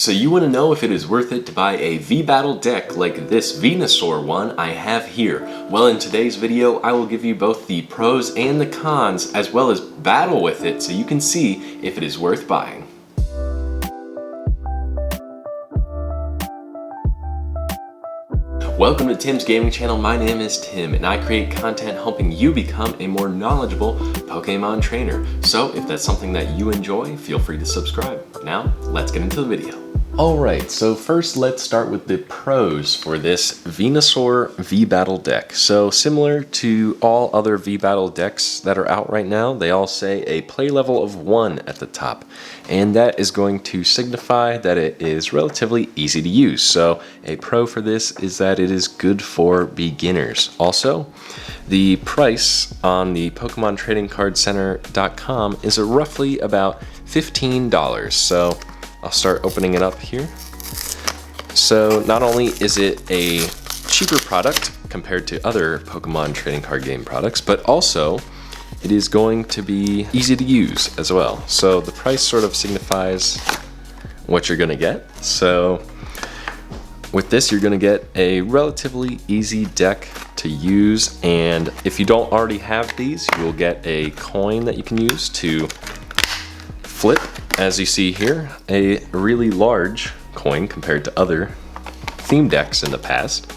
So you want to know if it is worth it to buy a V Battle deck like this Venusaur one I have here? Well, in today's video, I will give you both the pros and the cons, as well as battle with it so you can see if it is worth buying. Welcome to Tim's Gaming Channel. My name is Tim and I create content helping you become a more knowledgeable Pokemon trainer. So if that's something that you enjoy, feel free to subscribe. Now, let's get into the video. Alright, so first let's start with the pros for this Venusaur V Battle deck. So similar to all other V Battle decks that are out right now, they all say a play level of 1 at the top. And that is going to signify that it is relatively easy to use. So a pro for this is that it is good for beginners. Also, the price on the Pokemon Trading Card Center.com is roughly about $15. So I'll start opening it up here. So not only is it a cheaper product compared to other Pokemon trading card game products, but also it is going to be easy to use as well. So the price sort of signifies what you're gonna get. So with this, you're gonna get a relatively easy deck to use. And if you don't already have these, you will get a coin that you can use to flip. As you see here, a really large coin compared to other theme decks in the past.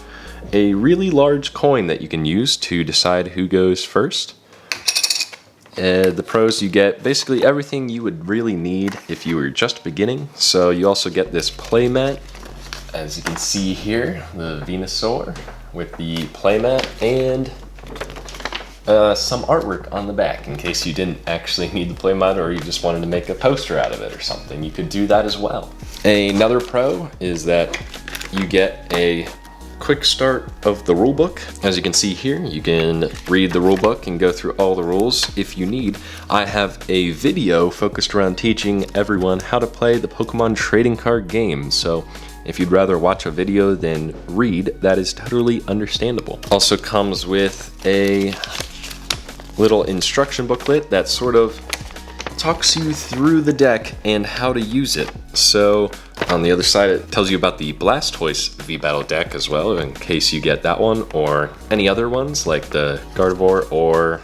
A really large coin that you can use to decide who goes first. The pros, you get basically everything you would really need if you were just beginning. So you also get this playmat, as you can see here, the Venusaur with the playmat and some artwork on the back in case you didn't actually need the playmat or you just wanted to make a poster out of it or something. You could do that as well. Another pro is that you get a quick start of the rulebook. As you can see here, you can read the rulebook and go through all the rules if you need. I have a video focused around teaching everyone how to play the Pokemon trading card game. So if you'd rather watch a video than read, that is totally understandable. Also comes with a little instruction booklet that sort of talks you through the deck and how to use it. So on the other side, it tells you about the Blastoise V Battle deck as well, in case you get that one or any other ones like the Gardevoir or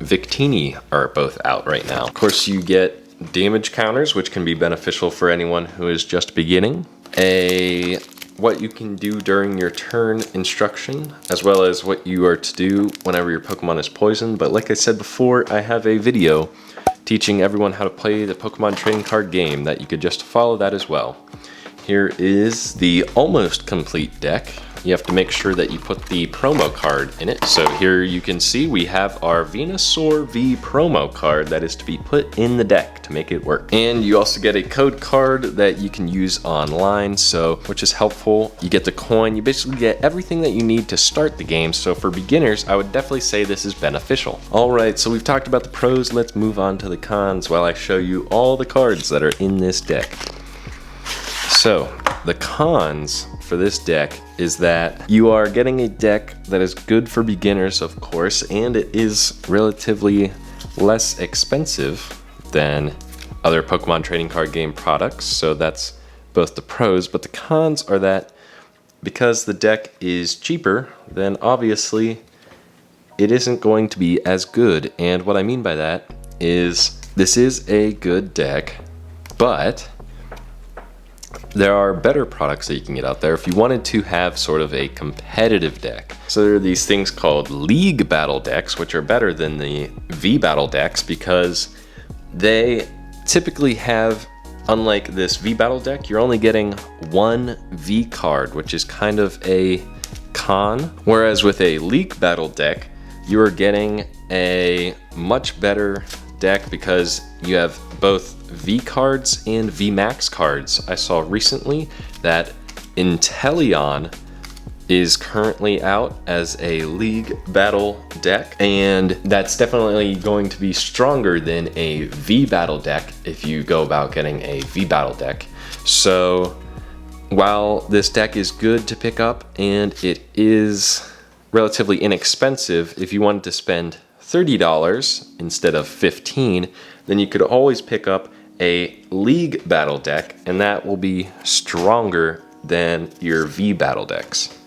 Victini are both out right now. Of course, you get damage counters, which can be beneficial for anyone who is just beginning. What you can do during your turn instruction, as well as what you are to do whenever your Pokemon is poisoned. But like I said before, I have a video teaching everyone how to play the Pokemon trading card game that you could just follow that as well. Here is the almost complete deck. You have to make sure that you put the promo card in it. So here you can see we have our Venusaur V promo card that is to be put in the deck to make it work. And you also get a code card that you can use online, so which is helpful. You get the coin, you basically get everything that you need to start the game. So for beginners, I would definitely say this is beneficial. All right, so we've talked about the pros. Let's move on to the cons while I show you all the cards that are in this deck. So the cons for this deck is that you are getting a deck that is good for beginners, of course, and it is relatively less expensive than other Pokemon trading card game products. So that's both the pros, but the cons are that because the deck is cheaper, then obviously it isn't going to be as good. And what I mean by that is this is a good deck, but there are better products that you can get out there if you wanted to have sort of a competitive deck. So there are these things called League Battle decks, which are better than the V Battle decks because they typically have, unlike this V Battle deck, you're only getting one V card, which is kind of a con. Whereas with a League Battle deck, you are getting a much better deck because you have both V cards and V Max cards. I saw recently that Inteleon is currently out as a League Battle deck, and that's definitely going to be stronger than a V Battle deck if you go about getting a V Battle deck. So while this deck is good to pick up and it is relatively inexpensive, if you wanted to spend $30 instead of $15, then you could always pick up a League Battle deck, and that will be stronger than your V Battle decks.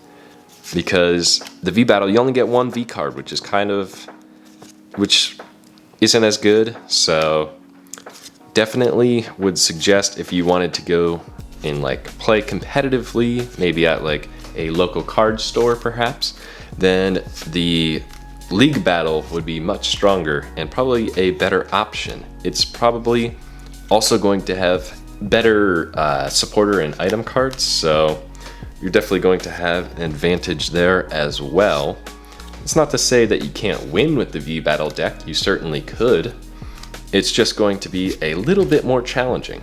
Because the V Battle, you only get one V card, which isn't as good. So definitely would suggest, if you wanted to go and like play competitively, maybe at like a local card store perhaps, then the League Battle would be much stronger and probably a better option. It's probably also going to have better supporter and item cards, so you're definitely going to have an advantage there as well. It's not to say that you can't win with the V Battle deck, you certainly could. It's just going to be a little bit more challenging.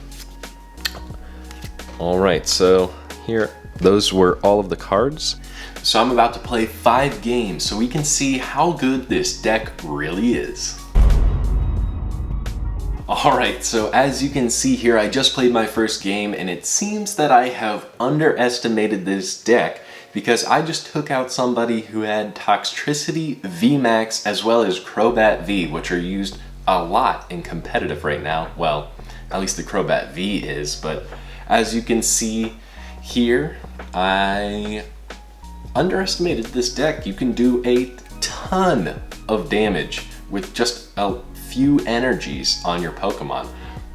Alright, so here, those were all of the cards. So I'm about to play 5 games so we can see how good this deck really is. Alright, so as you can see here, I just played my first game and it seems that I have underestimated this deck because I just took out somebody who had Toxtricity VMAX as well as Crobat V, which are used a lot in competitive right now. Well, at least the Crobat V is, but as you can see here, I underestimated this deck. You can do a ton of damage with just a few energies on your Pokemon.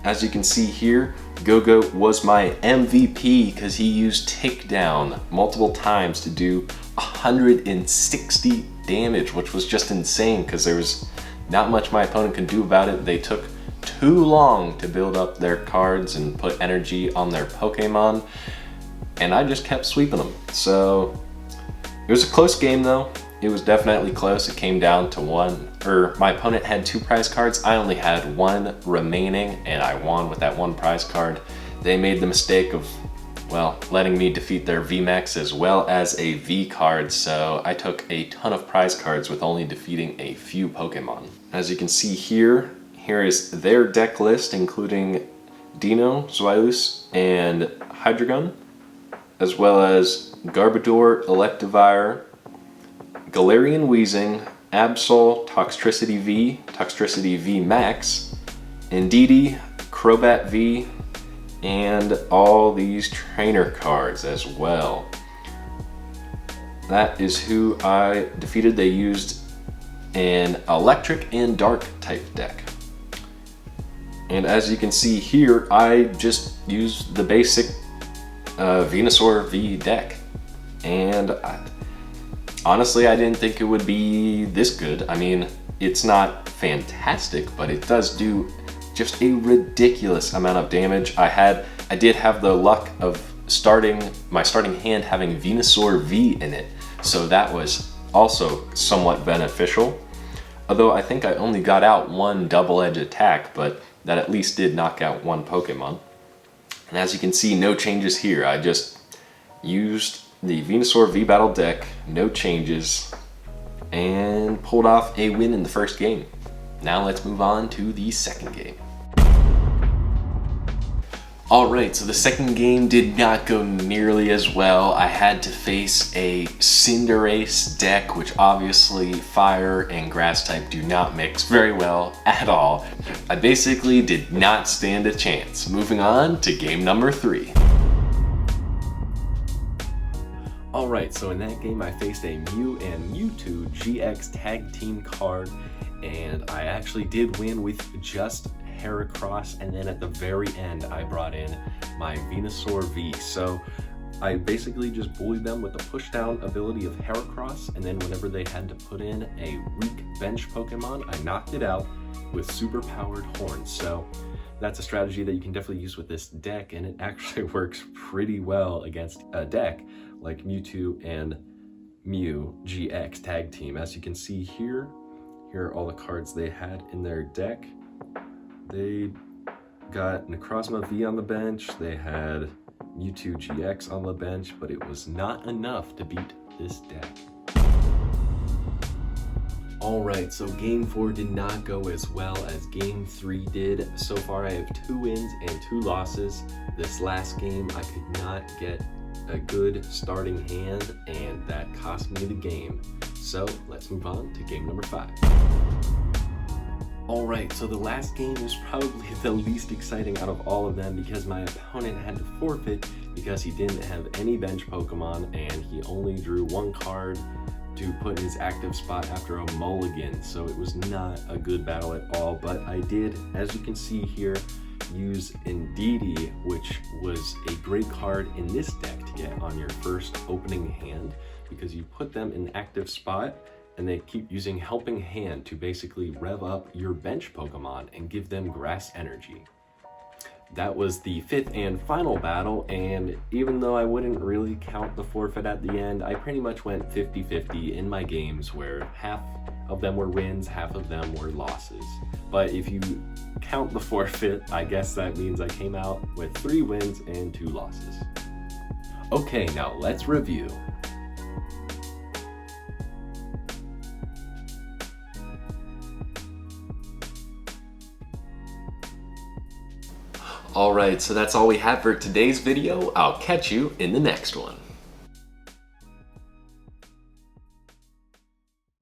As you can see here, Go-Go was my MVP because he used Takedown multiple times to do 160 damage, which was just insane because there was not much my opponent could do about it. They took too long to build up their cards and put energy on their Pokemon, and I just kept sweeping them. So it was a close game though. It was definitely close. It came down to my opponent had 2 prize cards. I only had 1 remaining and I won with that 1 prize card. They made the mistake of, well, letting me defeat their VMAX as well as a V card, so I took a ton of prize cards with only defeating a few Pokemon. As you can see here, here is their deck list, including Dino, Zweilous, and Hydreigon, as well as Garbodor, Electivire, Galarian Weezing, Absol, Toxtricity V, Toxtricity V Max, Indeedee, Crobat V, and all these trainer cards as well. That is who I defeated. They used an electric and dark type deck. And as you can see here, I just used the basic Venusaur V deck. And honestly, I didn't think it would be this good. I mean, it's not fantastic, but it does do just a ridiculous amount of damage. I did have the luck of my starting hand having Venusaur V in it, so that was also somewhat beneficial. Although I think I only got out 1 double-edge attack, but that at least did knock out 1 Pokemon. And as you can see, no changes here. I just used the Venusaur V Battle deck, no changes, and pulled off a win in the first game. Now let's move on to the second game. Alright, so the second game did not go nearly as well. I had to face a Cinderace deck, which obviously fire and grass type do not mix very well at all. I basically did not stand a chance. Moving on to game number 3. Alright, so in that game I faced a Mew and Mewtwo GX tag team card, and I actually did win with just Heracross, and then at the very end I brought in my Venusaur V. So I basically just bullied them with the pushdown ability of Heracross, and then whenever they had to put in a weak bench Pokemon, I knocked it out with super powered horns. So that's a strategy that you can definitely use with this deck, and it actually works pretty well against a deck like Mewtwo and Mew GX tag team. As you can see here, here are all the cards they had in their deck. They got Necrozma V on the bench, they had Mewtwo GX on the bench, but it was not enough to beat this deck. Alright, so game 4 did not go as well as game 3 did. So far I have 2 wins and 2 losses. This last game I could not get a good starting hand, and that cost me the game. So let's move on to game number 5. Alright, so the last game was probably the least exciting out of all of them because my opponent had to forfeit because he didn't have any bench Pokemon and he only drew one card to put in his active spot after a mulligan, so it was not a good battle at all. But I did, as you can see here, use Indeedee, which was a great card in this deck to get on your first opening hand because you put them in active spot and they keep using Helping Hand to basically rev up your bench Pokemon and give them grass energy. That was the fifth and final battle, and even though I wouldn't really count the forfeit at the end, I pretty much went 50-50 in my games where half of them were wins, half of them were losses. But if you count the forfeit, I guess that means I came out with 3 wins and 2 losses. Okay, now let's review. Alright, so that's all we have for today's video. I'll catch you in the next one.